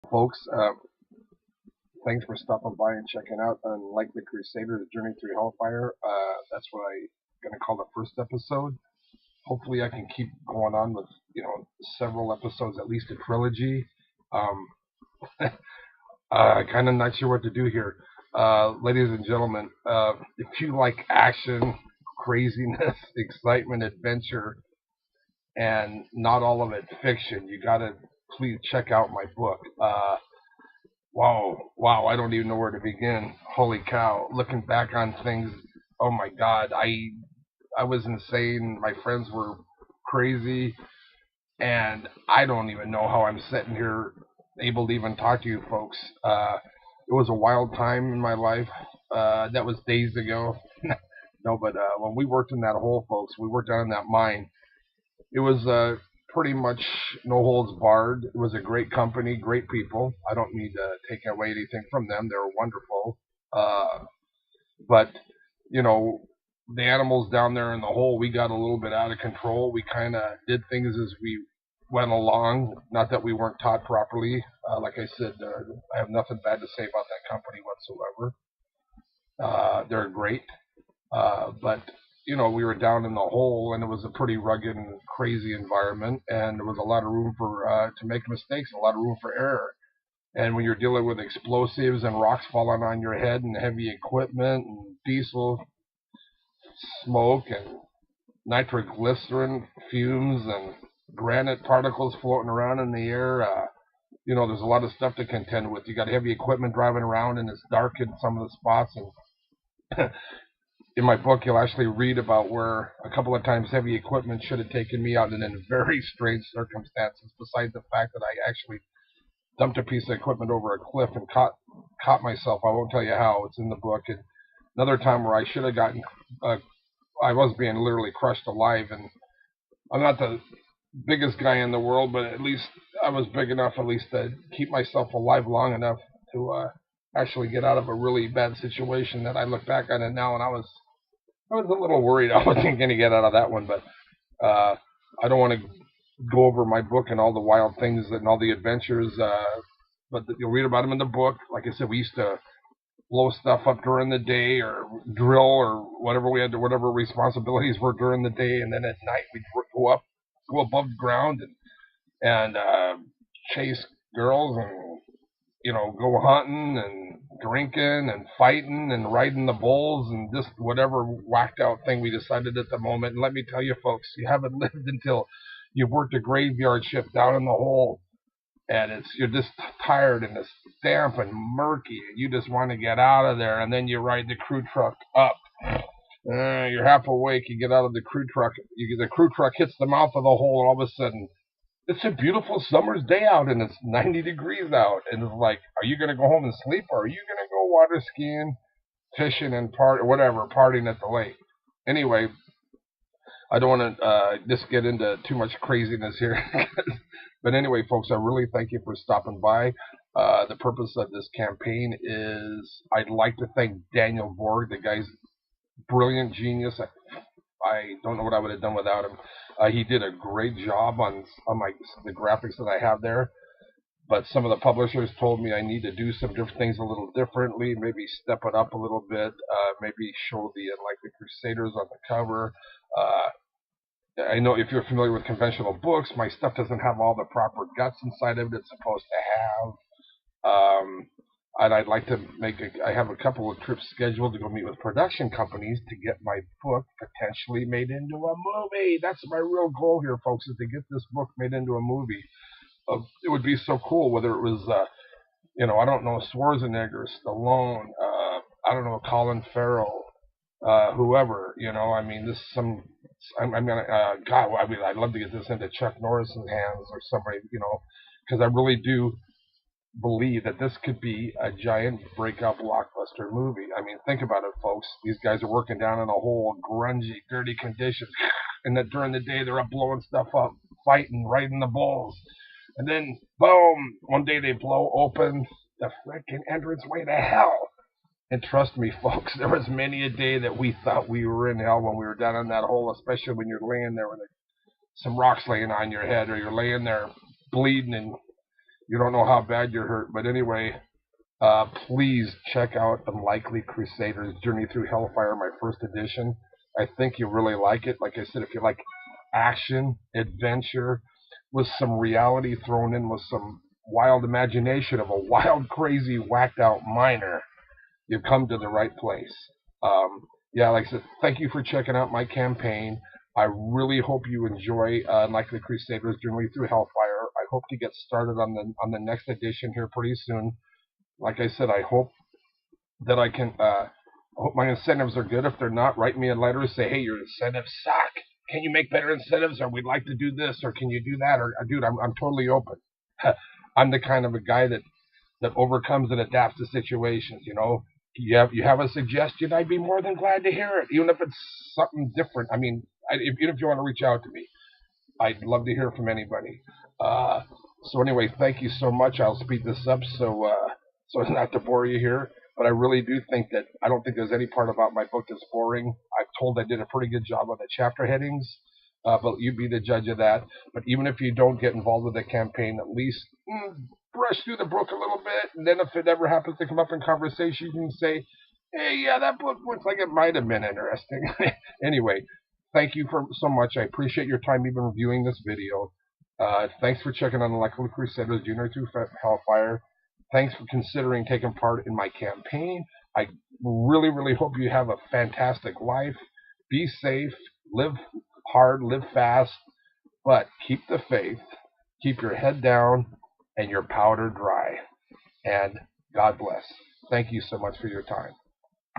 Folks. Thanks for stopping by and checking out Unlikely Crusaders Journey Through Hellfire. That's what I'm going to call the first episode. Hopefully, I can keep going on with several episodes, at least a trilogy. Um, kind of not sure what to do here, ladies and gentlemen. If you like action, craziness, excitement, adventure, and not all of it fiction, you gotta please check out my book. Wow, I don't even know where to begin. Holy cow, looking back on things, oh my god, I was insane. My friends were crazy, and I don't even know how I'm sitting here able to even talk to you folks. It was a wild time in my life. That was days ago. No, but when we worked in that hole, folks, we worked down in that mine. It was pretty much no holds barred. It was a great company, great people. I don't need to take away anything from them. They were wonderful. But you know, the animals down there in the hole, we got a little bit out of control. We kind of did things as we went along. Not that we weren't taught properly. Like I said, I have nothing bad to say about that company whatsoever. They're great. But we were down in the hole, and it was a pretty rugged and crazy environment, and there was a lot of room for to make mistakes, a lot of room for error. And when you're dealing with explosives and rocks falling on your head and heavy equipment and diesel smoke and nitroglycerin fumes and granite particles floating around in the air, there's a lot of stuff to contend with. You got heavy equipment driving around, and it's dark in some of the spots, and in my book, you'll actually read about where a couple of times heavy equipment should have taken me out, and in very strange circumstances. Besides the fact that I actually dumped a piece of equipment over a cliff and caught myself. I won't tell you how. It's in the book. And another time where I should have gotten, I was being literally crushed alive. And I'm not the biggest guy in the world, but at least I was big enough, at least to keep myself alive long enough to actually get out of a really bad situation. That I look back on it now, and I was a little worried I wasn't going to get out of that one, but I don't want to go over my book and all the wild things and all the adventures, but you'll read about them in the book. Like I said, we used to blow stuff up during the day or drill or whatever we had to, whatever responsibilities were during the day, and then at night we'd go above ground and chase girls and go hunting and drinking and fighting and riding the bulls and just whatever whacked out thing we decided at the moment. And let me tell you, folks, you haven't lived until you've worked a graveyard shift down in the hole, and you're just tired and it's damp and murky, and you just want to get out of there. And then you ride the crew truck up. You're half awake. You get out of the crew truck. The crew truck hits the mouth of the hole, and all of a sudden, it's a beautiful summer's day out, and it's 90 degrees out, and it's like, are you going to go home and sleep, or are you going to go water skiing, fishing, and partying at the lake? Anyway, I don't want to just get into too much craziness here. But anyway, folks, I really thank you for stopping by. The purpose of this campaign is I'd like to thank Daniel Borg. The guy's brilliant genius. I don't know what I would have done without him. He did a great job on the graphics that I have there. But some of the publishers told me I need to do some different things a little differently, maybe step it up a little bit, maybe show the Unlikely Crusaders on the cover. I know if you're familiar with conventional books, my stuff doesn't have all the proper guts inside of it it's supposed to have. And I'd like to I have a couple of trips scheduled to go meet with production companies to get my book potentially made into a movie. That's my real goal here, folks, is to get this book made into a movie. It would be so cool, whether it was, I don't know, Schwarzenegger, Stallone, I don't know, Colin Farrell, whoever, I mean, I'm gonna, God, I mean, I'd love to get this into Chuck Norris's hands or somebody, because I really do believe that this could be a giant breakout blockbuster movie. I mean, think about it, folks. These guys are working down in a hole, grungy, dirty conditions, and that during the day they're up blowing stuff up, fighting, riding the bulls, and then boom, one day they blow open the freaking entranceway to hell. And trust me, folks, there was many a day that we thought we were in hell when we were down in that hole, especially when you're laying there with some rocks laying on your head, or you're laying there bleeding and You don't know how bad you're hurt. But anyway, please check out Unlikely Crusaders Journey Through Hellfire, my first edition. I think you'll really like it. Like I said, if you like action, adventure, with some reality thrown in, with some wild imagination of a wild, crazy, whacked out miner, you've come to the right place. Yeah, like I said, thank you for checking out my campaign. I really hope you enjoy Unlikely Crusaders Journey Through Hellfire. I hope to get started on the next edition here pretty soon. Like I said, I hope that I can. I hope my incentives are good. If they're not, write me a letter. Say, hey, your incentives suck. Can you make better incentives? Or we'd like to do this. Or can you do that? Or dude, I'm totally open. I'm the kind of a guy that overcomes and adapts to situations. You know, you have a suggestion, I'd be more than glad to hear it, even if it's something different. I mean, even if you want to reach out to me, I'd love to hear from anybody. So anyway, thank you so much. I'll speed this up so as not to bore you here. But I really do think that I don't think there's any part about my book that's boring. I'm told I did a pretty good job on the chapter headings, but you be the judge of that. But even if you don't get involved with the campaign, at least brush through the book a little bit, and then if it ever happens to come up in conversation, you can say, hey, yeah, that book looks like it might have been interesting. Anyway, thank you so much. I appreciate your time even reviewing this video. Thanks for checking on Unlikely Crusaders Journey Through Hellfire. Thanks for considering taking part in my campaign. I really, really hope you have a fantastic life. Be safe, live hard, live fast, but keep the faith, keep your head down, and your powder dry. And God bless. Thank you so much for your time.